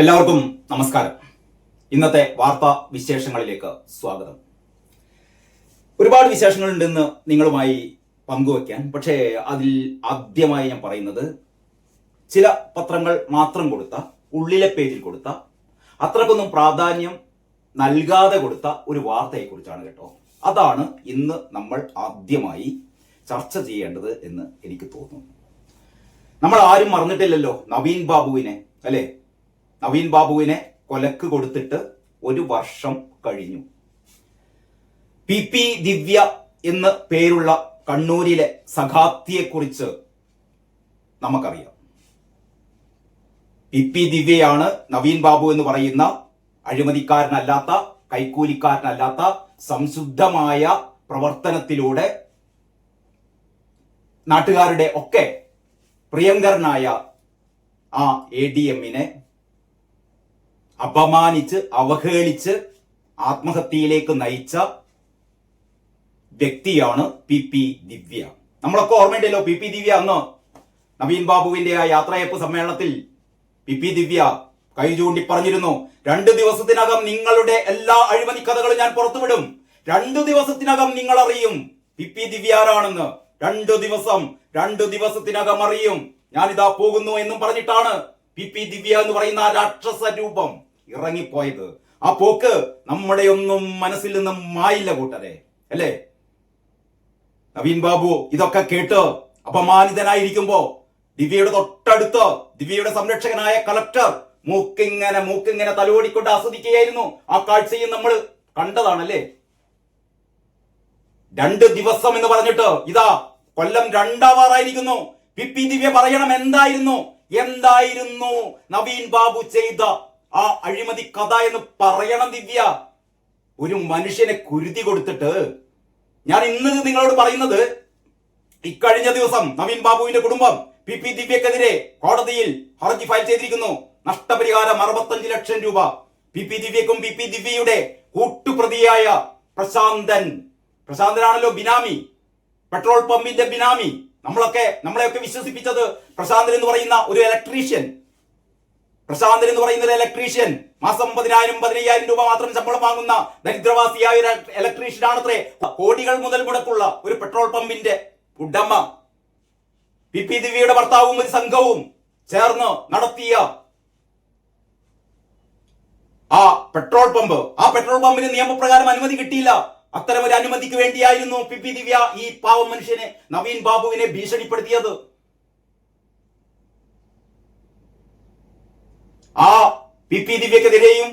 എല്ലാവർക്കും നമസ്കാരം. ഇന്നത്തെ വാർത്താ വിശേഷങ്ങളിലേക്ക് സ്വാഗതം. ഒരുപാട് വിശേഷങ്ങളുണ്ടെന്ന് നിങ്ങളുമായി പങ്കുവയ്ക്കാൻ. പക്ഷേ അതിൽ ആദ്യമായി ഞാൻ പറയുന്നത് ചില പത്രങ്ങൾ മാത്രം കൊടുത്ത, ഉള്ളിലെ പേജിൽ കൊടുത്ത, അത്രക്കൊന്നും പ്രാധാന്യം നൽകാതെ കൊടുത്ത ഒരു വാർത്തയെക്കുറിച്ചാണ് കേട്ടോ. അതാണ് ഇന്ന് നമ്മൾ ആദ്യമായി ചർച്ച ചെയ്യേണ്ടത് എന്ന് എനിക്ക് തോന്നുന്നു. നമ്മൾ ആരും മറന്നിട്ടില്ലല്ലോ നവീൻ ബാബുവിനെ, അല്ലേ? നവീൻ ബാബുവിനെ കൊലക്ക് കൊടുത്തിട്ട് 1 വർഷം കഴിഞ്ഞു. പി ദിവ്യ എന്ന് പേരുള്ള കണ്ണൂരിലെ സഖാത്തിയെക്കുറിച്ച് നമുക്കറിയാം. പി ദിവ്യയാണ് നവീൻ ബാബു എന്ന് പറയുന്ന അഴിമതിക്കാരനല്ലാത്ത, കൈക്കൂലിക്കാരനല്ലാത്ത, സംശുദ്ധമായ പ്രവർത്തനത്തിലൂടെ നാട്ടുകാരുടെ ഒക്കെ പ്രിയങ്കരനായ ആ ADMനെ അപമാനിച്ച് അവഹേളിച്ച് ആത്മഹത്യയിലേക്ക് നയിച്ച വ്യക്തിയാണ് പി ദിവ്യ. നമ്മളൊക്കെ ഓർമ്മയുണ്ടല്ലോ, പി ദിവ്യ അന്ന് നവീൻ ബാബുവിന്റെ ആ യാത്രയപ്പ് സമ്മേളനത്തിൽ പി ദിവ്യ കൈ ചൂണ്ടി പറഞ്ഞിരുന്നു, 2 ദിവസത്തിനകം നിങ്ങളുടെ എല്ലാ അഴിമതി കഥകളും ഞാൻ പുറത്തുവിടും. 2 ദിവസത്തിനകം നിങ്ങൾ അറിയും പി ദിവ്യ ആരാണെന്ന്. 2 ദിവസത്തിനകം അറിയും, ഞാനിതാ പോകുന്നു എന്നും പറഞ്ഞിട്ടാണ് പി ദിവ്യ എന്ന് പറയുന്ന ആ രാക്ഷസ രൂപം ഇറങ്ങിപ്പോയത്. ആ പോക്ക് നമ്മുടെ ഒന്നും മനസ്സിൽ നിന്നും മായില്ല കൂട്ടരെ, അല്ലേ? നവീൻ ബാബു ഇതൊക്കെ കേട്ട് അപമാനിതനായിരിക്കുമ്പോ ദിവ്യയുടെ തൊട്ടടുത്ത് ദിവ്യയുടെ സംരക്ഷകനായ കളക്ടർ മൂക്കിങ്ങനെ തലോടിക്കൊണ്ട് ആസ്വദിക്കുകയായിരുന്നു. ആ കാഴ്ചയും നമ്മൾ കണ്ടതാണല്ലേ. 2 ദിവസം എന്ന് പറഞ്ഞിട്ട് ഇതാ കൊല്ലം 2 പി ദിവ്യ പറയണം, എന്തായിരുന്നു നവീൻ ബാബു ചെയ്ത ആ അഴിമതി കഥ എന്ന് പറയണം ദിവ്യ. ഒരു മനുഷ്യനെ കുരുതി കൊടുത്തിട്ട് ഞാൻ ഇന്ന് നിങ്ങളോട് പറയുന്നത്, ഇക്കഴിഞ്ഞ ദിവസം നവീൻ ബാബുവിന്റെ കുടുംബം പി ദിവ്യക്കെതിരെ കോടതിയിൽ ഹർജി ഫയൽ ചെയ്തിരിക്കുന്നു. നഷ്ടപരിഹാരം 65 ലക്ഷം രൂപ. പി ദിവ്യക്കും പി ദിവ്യയുടെ കൂട്ടുപ്രതിയായ പ്രശാന്തനാണല്ലോ ബിനാമി, പെട്രോൾ പമ്പിന്റെ ബിനാമി. നമ്മളെയൊക്കെ വിശ്വസിപ്പിച്ചത് പ്രശാന്തൻ എന്ന് പറയുന്ന ഒരു ഇലക്ട്രീഷ്യൻ മാസം 10,000-15,000 രൂപ മാത്രം ശമ്പളം വാങ്ങുന്ന ദരിദ്രവാസിയായ ഒരു ഇലക്ട്രീഷ്യൻ ആണത്രേ. കോടികൾ മുതൽ മുടക്കുള്ള ഒരു പെട്രോൾ പമ്പിന്റെ ഉടമ. പി ദിവ്യയുടെ ഭർത്താവും ഒരു സംഘവും ചേർന്ന് നടത്തിയ ആ പെട്രോൾ പമ്പിന് നിയമപ്രകാരം അനുമതി കിട്ടിയില്ല. അത്തരം ഒരു അനുമതിക്ക് വേണ്ടിയായിരുന്നു പി ദിവ്യ ഈ പാവം മനുഷ്യനെ, നവീൻ ബാബുവിനെ ഭീഷണിപ്പെടുത്തിയത്. ആ പി ദിവ്യക്കെതിരെയും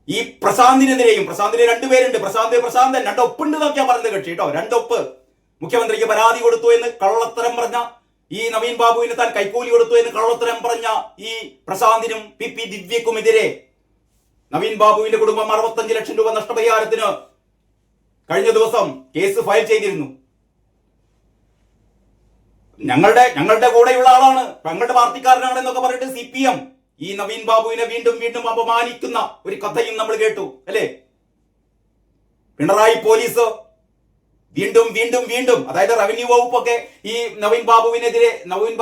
ഈ പ്രശാന്തിനെതിരെയും, പ്രശാന്തിന് 2 പേരുണ്ട്, പ്രശാന്തൻ 2 ഒപ്പുണ്ട് എന്നൊക്കെയാ പറയുന്നത് കക്ഷി കേട്ടോ. 2 ഒപ്പ്. മുഖ്യമന്ത്രിക്ക് പരാതി കൊടുത്തു എന്ന് കള്ളത്തരം പറഞ്ഞ ഈ നവീൻ ബാബുവിന് താൻ കൈക്കൂലി കൊടുത്തു എന്ന് കള്ളത്തരം പറഞ്ഞ ഈ പ്രശാന്തിനും പി ദിവ്യക്കുമെതിരെ നവീൻ ബാബുവിന്റെ കുടുംബം 65 ലക്ഷം രൂപ നഷ്ടപരിഹാരത്തിന് കഴിഞ്ഞ ദിവസം കേസ് ഫയൽ ചെയ്തിരുന്നു. ഞങ്ങളുടെ കൂടെയുള്ള ആളാണ്, ഞങ്ങളുടെ പാർട്ടിക്കാരനാണ് എന്നൊക്കെ പറഞ്ഞിട്ട് CPM ഈ നവീൻ ബാബുവിനെ വീണ്ടും അപമാനിക്കുന്ന ഒരു കഥയും നമ്മൾ കേട്ടു, അല്ലേ? പിണറായി പോലീസ് വീണ്ടും അതായത് റവന്യൂ വകുപ്പൊക്കെ ഈ നവീൻ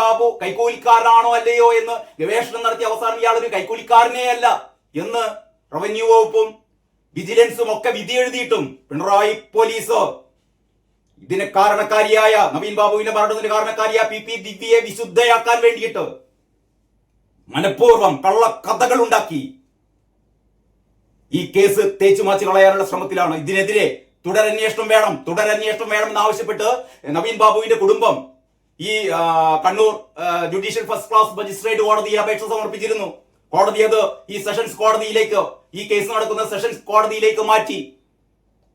ബാബു കൈക്കൂലിക്കാരനാണോ അല്ലയോ എന്ന് ഗവേഷണം നടത്തി അവസാനം ഇയാളൊരു കൈക്കൂലിക്കാരനേ അല്ല എന്ന് റവന്യൂ വകുപ്പും വിജിലൻസും ഒക്കെ വിധി എഴുതിയിട്ടും പിണറായി പോലീസ് ഇതിന് കാരണക്കാരിയായ നവീൻ ബാബുവിന്റെ മരണത്തിന് കാരണക്കാരിയായ പി ദിവ്യയെ വിശുദ്ധയാക്കാൻ വേണ്ടിയിട്ട് മനഃപൂർവ്വം കള്ളക്കഥകൾ ഉണ്ടാക്കി ഈ കേസ് തേച്ചുമാച്ച് കളയാനുള്ള ശ്രമത്തിലാണ്. ഇതിനെതിരെ തുടരന്വേഷണം വേണം എന്നാവശ്യപ്പെട്ട് നവീൻ ബാബുവിന്റെ കുടുംബം ഈ Kannur judicial first class magistrate കോടതിയിൽ അപേക്ഷ സമർപ്പിച്ചിരുന്നു. കോടതി അത് ഈ സെഷൻസ് കോടതിയിലേക്ക്, ഈ കേസ് നടക്കുന്ന സെഷൻസ് കോടതിയിലേക്ക് മാറ്റി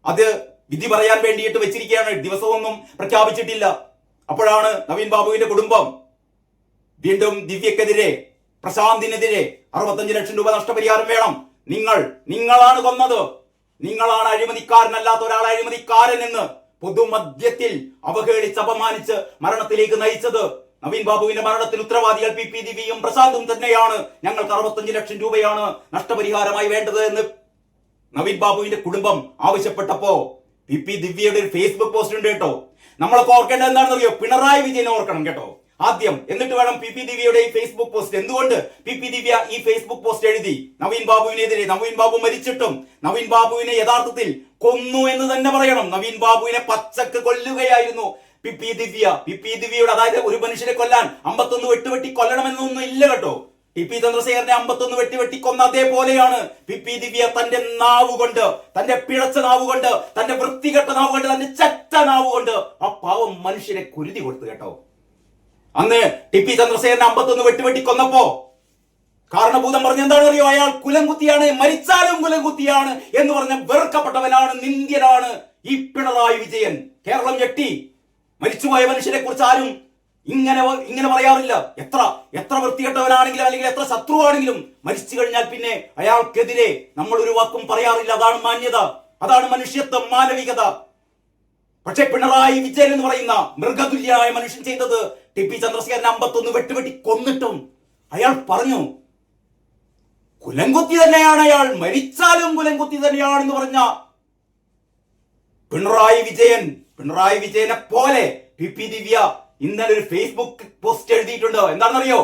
അത് വിധി പറയാൻ വേണ്ടിയിട്ട് വെച്ചിരിക്കുകയാണ്. ദിവസമൊന്നും പ്രഖ്യാപിച്ചിട്ടില്ല. അപ്പോഴാണ് നവീൻ ബാബുവിന്റെ കുടുംബം വീണ്ടും ദിവ്യക്കെതിരെ, പ്രശാന്തിനെതിരെ 65 ലക്ഷം രൂപ നഷ്ടപരിഹാരം വേണം. നിങ്ങളാണ് കൊന്നത്, നിങ്ങളാണ് അഴിമതിക്കാരനല്ലാത്ത ഒരാൾ അഴിമതിക്കാരൻ എന്ന് പൊതുമധ്യത്തിൽ അവഹേളിച്ച് അപമാനിച്ച് മരണത്തിലേക്ക് നയിച്ചത്. നവീൻ ബാബുവിന്റെ മരണത്തിന് ഉത്തരവാദികൾ പി ദിവ്യയും പ്രശാന്തും തന്നെയാണ്. ഞങ്ങൾക്ക് 65 ലക്ഷം രൂപയാണ് നഷ്ടപരിഹാരമായി വേണ്ടത് എന്ന് നവീൻ ബാബുവിന്റെ കുടുംബം ആവശ്യപ്പെട്ടപ്പോ പി ദിവ്യയുടെ ഒരു ഫേസ്ബുക്ക് പോസ്റ്റ് ഉണ്ട് കേട്ടോ. നമ്മളൊക്കെ ഓർക്കേണ്ടത് എന്താണെന്ന് അറിയോ? പിണറായി വിജയനെ ഓർക്കണം കേട്ടോ. ആദ്യം, എന്നിട്ട് വേണം പി പി ദിവ്യയുടെ ഈ ഫേസ്ബുക്ക് പോസ്റ്റ്. എന്തുകൊണ്ട് പി പി ദിവ്യ ഈ ഫേസ്ബുക്ക് പോസ്റ്റ് എഴുതി? നവീൻ ബാബുവിനെതിരെ. നവീൻ ബാബു മരിച്ചിട്ടും നവീൻ ബാബുവിനെ യഥാർത്ഥത്തിൽ കൊന്നു എന്ന് തന്നെ പറയണം. നവീൻ ബാബുവിനെ പച്ചക്ക് കൊല്ലുകയായിരുന്നു പി പി ദിവ്യ. പി പി ദിവ്യയുടെ, അതായത് ഒരു മനുഷ്യനെ കൊല്ലാൻ 51 വെട്ടുവെട്ടി കൊല്ലണമെന്നൊന്നും ഇല്ല കേട്ടോ. ടി പി ചന്ദ്രശേഖരനെ 51 വെട്ടി കൊന്ന അതേപോലെയാണ് പി പി ദിവ്യ തന്റെ നാവുകൊണ്ട്, തന്റെ പിഴച്ച നാവുകൊണ്ട്, തന്റെ വൃത്തികെട്ട നാവുകൊണ്ട്, തന്റെ ചത്ത നാവുകൊണ്ട് ആ പാവം മനുഷ്യനെ കുരുതി കൊടുത്തു കേട്ടോ. അന്ന് ടി പി ചന്ദ്രശേഖരനെ 51 വെട്ടി കൊന്നപ്പോ കാരണഭൂതം പറഞ്ഞ എന്താണെന്ന് അറിയോ? അയാൾ കുലംകുത്തിയാണ്, മരിച്ചാലും കുലംകുത്തിയാണ് എന്ന് പറഞ്ഞ വെറുക്കപ്പെട്ടവനാണ്, നിന്ദ്യനാണ് ഈ പിണറായി വിജയൻ. കേരളം ഞെട്ടി. മരിച്ചുപോയ മനുഷ്യനെ കുറിച്ച് ആരും ഇങ്ങനെ പറയാറില്ല. എത്ര വൃത്തികെട്ടവനാണെങ്കിലും അല്ലെങ്കിൽ എത്ര ശത്രുവാണെങ്കിലും മരിച്ചു കഴിഞ്ഞാൽ പിന്നെ അയാൾക്കെതിരെ നമ്മൾ ഒരു വാക്കും പറയാറില്ല. അതാണ് മാന്യത, അതാണ് മനുഷ്യത്വം, മാനവികത. പക്ഷെ പിണറായി വിജയൻ എന്ന് പറയുന്ന മൃഗതുല്യനായ മനുഷ്യൻ ചെയ്തത്, ടി പി ചന്ദ്രശേഖരൻ 51 വെട്ടി കൊന്നിട്ടും അയാൾ പറഞ്ഞു കുലംകുത്തി തന്നെയാണ് അയാൾ, മരിച്ചാലും കുലംകുത്തി തന്നെയാണെന്ന് പറഞ്ഞ പിണറായി വിജയനെ പോലെ പി പി ദിവ്യ ഇന്നലെ ഒരു ഫേസ്ബുക്ക് പോസ്റ്റ് എഴുതിയിട്ടുണ്ട്. എന്താണെന്നറിയോ?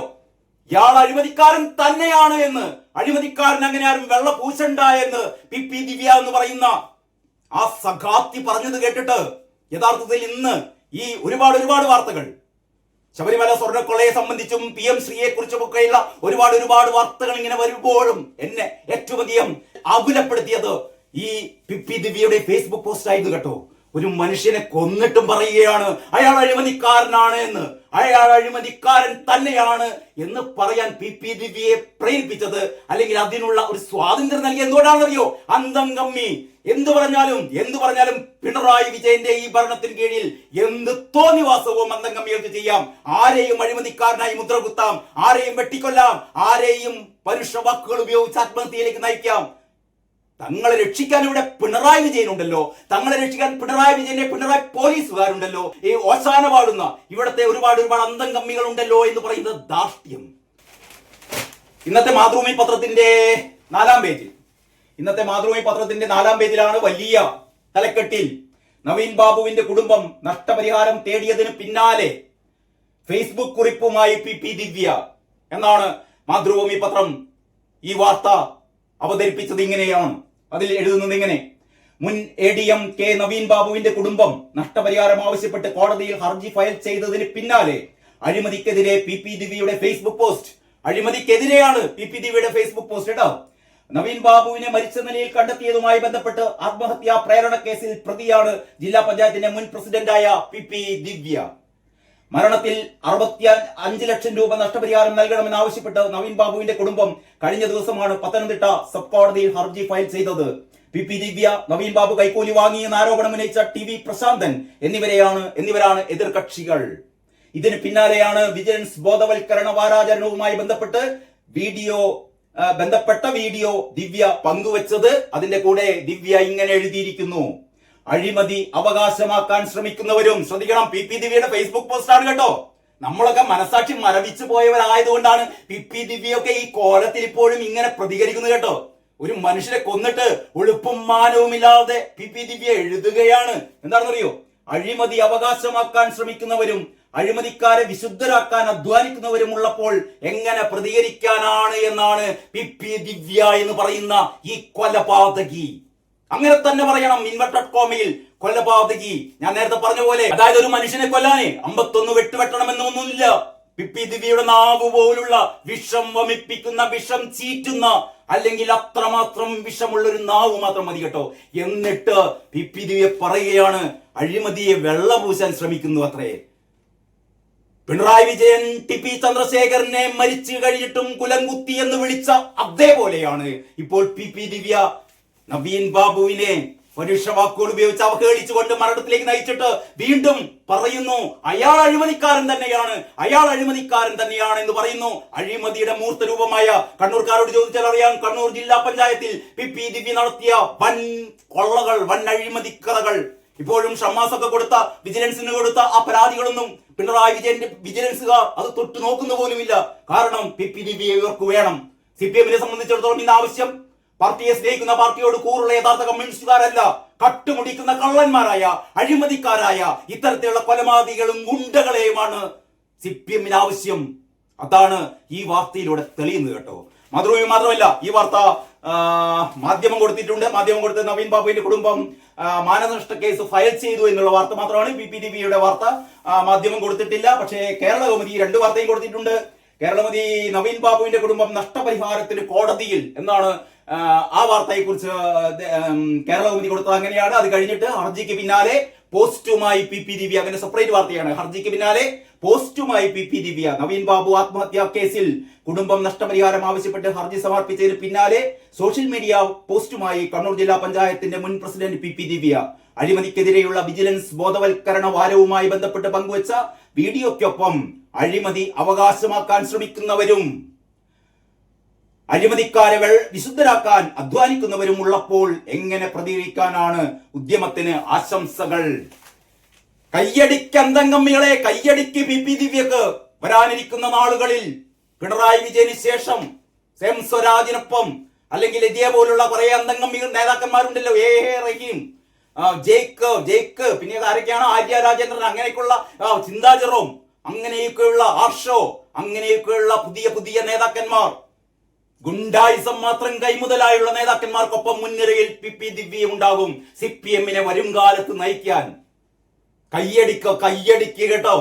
ഇയാൾ അഴിമതിക്കാരൻ തന്നെയാണ് എന്ന്. അഴിമതിക്കാരൻ അങ്ങനെ ആരും വെള്ള പൂശണ്ട എന്ന് പി പി ദിവ്യ എന്ന് പറയുന്ന ആ സഖാത്തി പറഞ്ഞത് കേട്ടിട്ട് യഥാർത്ഥത്തിൽ ഇന്ന് ഈ ഒരുപാട് വാർത്തകൾ, ശബരിമല സ്വർണ്ണക്കൊള്ളയെ സംബന്ധിച്ചും പി എം ശ്രീയെ കുറിച്ചുമൊക്കെയുള്ള ഒരുപാട് വാർത്തകൾ ഇങ്ങനെ വരുമ്പോഴും എന്നെ ഏറ്റവും അധികം ആകുലപ്പെടുത്തിയത് ഈ പി പി ദിവ്യയുടെ ഫേസ്ബുക്ക് പോസ്റ്റ് ആയിരുന്നു കേട്ടോ. ഒരു മനുഷ്യനെ കൊന്നിട്ടും പറയുകയാണ് അയാൾ അഴിമതിക്കാരനാണ് എന്ന്, അയാൾ അഴിമതിക്കാരൻ തന്നെയാണ് എന്ന് പറയാൻ പി പി ദിവ്യയെ പ്രേരിപ്പിച്ചത്, അല്ലെങ്കിൽ അതിനുള്ള ഒരു സ്വാതന്ത്ര്യം നൽകി എന്തുകൊണ്ടാണെന്നറിയോ? അന്തം കമ്മി. എന്തു പറഞ്ഞാലും പിണറായി വിജയന്റെ ഈ ഭരണത്തിന് കീഴിൽ എന്ത് തോന്നിവാസവും അന്തം കമ്മികൾക്ക് ചെയ്യാം. ആരെയും അഴിമതിക്കാരനായി മുദ്രകുത്താം, ആരെയും വെട്ടിക്കൊല്ലാം, ആരെയും പരുഷ വാക്കുകൾ ഉപയോഗിച്ച് ആത്മഹത്യയിലേക്ക് നയിക്കാം. തങ്ങളെ രക്ഷിക്കാൻ ഇവിടെ പിണറായി വിജയൻ ഉണ്ടല്ലോ, തങ്ങളെ രക്ഷിക്കാൻ പിണറായി പോലീസുകാരുണ്ടല്ലോ, ഈ ഓശാന പാടുന്ന ഇവിടത്തെ ഒരുപാട് അന്തം കമ്മികൾ ഉണ്ടല്ലോ എന്ന് പറയുന്നത് ധാർഷ്ട്യം. ഇന്നത്തെ മാതൃഭൂമി പത്രത്തിന്റെ 4-ാം പേജിലാണ് വലിയ തലക്കെട്ടിൽ നവീൻ ബാബുവിന്റെ കുടുംബം നഷ്ടപരിഹാരം തേടിയതിന് പിന്നാലെ ഫേസ്ബുക്ക് കുറിപ്പുമായി പി പി ദിവ്യ എന്നാണ് മാതൃഭൂമി പത്രം ഈ വാർത്ത അവതരിപ്പിച്ചത്. ഇങ്ങനെയാണ് അതിൽ എഴുതുന്നത് ഇങ്ങനെ: മുൻ ADM കെ നവീൻ ബാബുവിന്റെ കുടുംബം നഷ്ടപരിഹാരം ആവശ്യപ്പെട്ട് കോടതിയിൽ ഹർജി ഫയൽ ചെയ്തതിന് പിന്നാലെ അഴിമതിക്കെതിരെ പി പി ദിവ്യയുടെ ഫേസ്ബുക്ക് പോസ്റ്റ്. അഴിമതിക്കെതിരെയാണ് പി പി ദിവ്യയുടെ ഫേസ്ബുക്ക് പോസ്റ്റ് കേട്ടോ. നവീൻ ബാബുവിനെ മരിച്ച നിലയിൽ കണ്ടെത്തിയതുമായി ബന്ധപ്പെട്ട് ആത്മഹത്യാ പ്രേരണ കേസിൽ പ്രതിയാണ് ജില്ലാ പഞ്ചായത്തിന്റെ മുൻ പ്രസിഡന്റായ പി പി ദിവ്യ. മരണത്തിൽ 65 ലക്ഷം രൂപ നഷ്ടപരിഹാരം നൽകണമെന്ന് ആവശ്യപ്പെട്ട് നവീൻ ബാബുവിന്റെ കുടുംബം കഴിഞ്ഞ ദിവസമാണ് പത്തനംതിട്ട സബ് കോടതിയിൽ ഹർജി ഫയൽ ചെയ്തത്. പി പി ദിവ്യ, നവീൻ ബാബു കൈക്കൂലി വാങ്ങിയെന്ന് ആരോപണം ഉന്നയിച്ച ടി.വി. പ്രശാന്തൻ എന്നിവരാണ് എതിർകക്ഷികൾ. ഇതിന് പിന്നാലെയാണ് വിജിലൻസ് ബോധവൽക്കരണ വാരാചരണവുമായി ബന്ധപ്പെട്ട വീഡിയോ ദിവ്യ പങ്കുവച്ചത്. അതിന്റെ കൂടെ ദിവ്യ ഇങ്ങനെ എഴുതിയിരിക്കുന്നു: അഴിമതി അവകാശമാക്കാൻ ശ്രമിക്കുന്നവരും ശ്രദ്ധിക്കണം. പി പി ദിവ്യയുടെ ഫേസ്ബുക്ക് പോസ്റ്റാണ് കേട്ടോ. നമ്മളൊക്കെ മനസാക്ഷി മരവിച്ചു പോയവരായതുകൊണ്ടാണ് പി പി ദിവ്യയൊക്കെ ഈ കോലത്തിൽ ഇപ്പോഴും ഇങ്ങനെ പ്രതികരിക്കുന്നത് കേട്ടോ. ഒരു മനുഷ്യരെ കൊന്നിട്ട് ഒളുപ്പും മാനവും ഇല്ലാതെ പി പി ദിവ്യ എഴുതുകയാണ്. എന്താണെന്നറിയോ? അഴിമതി അവകാശമാക്കാൻ ശ്രമിക്കുന്നവരും അഴിമതിക്കാരെ വിശുദ്ധരാക്കാൻ അധ്വാനിക്കുന്നവരും ഉള്ളപ്പോൾ എങ്ങനെ പ്രതികരിക്കാനാണ് എന്നാണ് പി പി ദിവ്യ എന്ന് പറയുന്ന ഈ കൊലപാതകി. അങ്ങനെ തന്നെ പറയണം. ഇൻവെർട്ടഡ് കോമയിൽ കൊലപാതകി. ഞാൻ നേരത്തെ പറഞ്ഞ പോലെ, അതായത് ഒരു മനുഷ്യനെ കൊല്ലാനേ 51 വെട്ടുവെട്ടണമെന്നൊന്നുമില്ല. പി പി ദിവ്യയുടെ നാവ് പോലുള്ള വിഷം വമിപ്പിക്കുന്ന, വിഷം ചീറ്റുന്ന, അല്ലെങ്കിൽ അത്രമാത്രം വിഷമുള്ള ഒരു നാവ് മാത്രം മതി കേട്ടോ. എന്നിട്ട് പി പി ദിവ്യ പറയുകയാണ് അഴിമതിയെ വെള്ളപൂശാൻ ശ്രമിക്കുന്നു അത്രേ. പിണറായി വിജയൻ ടി പി ചന്ദ്രശേഖരനെ മരിച്ചു കഴിഞ്ഞിട്ടും കുലംകുത്തി എന്ന് വിളിച്ച അതേപോലെയാണ് ഇപ്പോൾ പി പി ദിവ്യ നവീൻ ബാബുവിനെ പരുഷവാക്കുകൾ ഉപയോഗിച്ച് അവഹേളിച്ചുകൊണ്ട് മരണത്തിലേക്ക് നയിച്ചിട്ട് വീണ്ടും പറയുന്നു അയാൾ അഴിമതിക്കാരൻ തന്നെയാണ് എന്ന് പറയുന്നു. അഴിമതിയുടെ മൂർത്ത രൂപമായ കണ്ണൂർക്കാരോട് ചോദിച്ചാൽ അറിയാം, കണ്ണൂർ ജില്ലാ പഞ്ചായത്തിൽ പി പി ദിവ്യ നടത്തിയ വൻ കൊള്ളകൾ, വൻ അഴിമതി കഥകൾ. ഇപ്പോഴും ഷമ്മാസൊക്കെ വിജിലൻസിന് കൊടുത്ത ആ പരാതികളൊന്നും പിണറായി വിജയന്റെ വിജിലൻസുകാർ അത് തൊട്ടു നോക്കുന്ന പോലുമില്ല. കാരണം പി പി ദിവ്യ ഇവർക്ക് വേണം. CPM-നെ സംബന്ധിച്ചിടത്തോളം ഇന്ന് ആവശ്യം പാർട്ടിയെ സ്നേഹിക്കുന്ന, പാർട്ടിയോട് കൂറുള്ള യഥാർത്ഥ കമ്മ്യൂണിസ്റ്റുകാരല്ല, കട്ടുമുടിക്കുന്ന കള്ളന്മാരായ, അഴിമതിക്കാരായ ഇത്തരത്തിലുള്ള കൊലപാതകികളും ഗുണ്ടകളെയുമാണ് CPM-ന് ആവശ്യം. അതാണ് ഈ വാർത്തയിലൂടെ തെളിയുന്നത് കേട്ടോ. മാത്രമല്ല ഈ വാർത്ത മാധ്യമം കൊടുത്തിട്ടുണ്ട്. മാധ്യമം കൊടുത്ത് നവീൻ ബാബുവിന്റെ കുടുംബം മാനനഷ്ട കേസ് ഫയൽ ചെയ്തു എന്നുള്ള വാർത്ത മാത്രമാണ്. PPTVയുടെ വാർത്ത മാധ്യമം കൊടുത്തിട്ടില്ല. പക്ഷേ കേരള കൗമുദി 2 വാർത്തയും കൊടുത്തിട്ടുണ്ട്. കേരളമതി നവീൻ ബാബുവിന്റെ കുടുംബം നഷ്ടപരിഹാരത്തിന് കോടതിയിൽ എന്നാണ് ആ വാർത്തയെ കുറിച്ച് കേരള കൗമുദി കൊടുത്തത്. അങ്ങനെയാണ്. അത് കഴിഞ്ഞിട്ട് ഹർജിക്ക് പിന്നാലെ പോസ്റ്റുമായി PPTV, അങ്ങനെ സെപ്പറേറ്റ് വാർത്തയാണ്. ഹർജിക്ക് പിന്നാലെ പോസ്റ്റുമായി PPTV. നവീൻ ബാബു ആത്മഹത്യാ കേസിൽ കുടുംബം നഷ്ടപരിഹാരം ആവശ്യപ്പെട്ട് ഹർജി സമർപ്പിച്ചതിന് പിന്നാലെ സോഷ്യൽ മീഡിയ പോസ്റ്റുമായി കണ്ണൂർ ജില്ലാ പഞ്ചായത്തിന്റെ മുൻ പ്രസിഡന്റ് PPTV അഴിമതിക്കെതിരെയുള്ള വിജിലൻസ് ബോധവൽക്കരണ വാരവുമായി ബന്ധപ്പെട്ട് പങ്കുവച്ച വീഡിയോയ്ക്കൊപ്പം അഴിമതി അവകാശമാക്കാൻ ശ്രമിക്കുന്നവരും അഴിമതിക്കാരെ വിശുദ്ധരാക്കാൻ അധ്വാനിക്കുന്നവരും ഉള്ളപ്പോൾ എങ്ങനെ പ്രതികരിക്കാനാണ് ഉദ്യമത്തിന് ആശംസകൾ. കയ്യടിക്കന്തംഗമ്മികളെ, കയ്യടിക്ക് PPTVക്ക്. വരാനിരിക്കുന്ന നാളുകളിൽ പിണറായി വിജയന് ശേഷം സ്വരാജിനൊപ്പം അല്ലെങ്കിൽ ഇതേപോലുള്ള കുറെ അന്തംഗമ്മികൾ നേതാക്കന്മാരുണ്ടല്ലോ. റഹീം, ജേക്ക്, പിന്നെ ആരൊക്കെയാണ്, ആര്യ രാജേന്ദ്രൻ, അങ്ങനെയൊക്കെയുള്ള ചിന്താ ജെറോം, അങ്ങനെയൊക്കെയുള്ള ആർഷോ, അങ്ങനെയൊക്കെയുള്ള പുതിയ നേതാക്കന്മാർ, ഗുണ്ടായിസം മാത്രം കൈമുതലായുള്ള നേതാക്കന്മാർക്കൊപ്പം മുൻനിരയിൽ PPTV ഉണ്ടാകും CPM-നെ വരും കാലത്ത് നയിക്കാൻ. കയ്യടിക്ക് കേട്ടോ.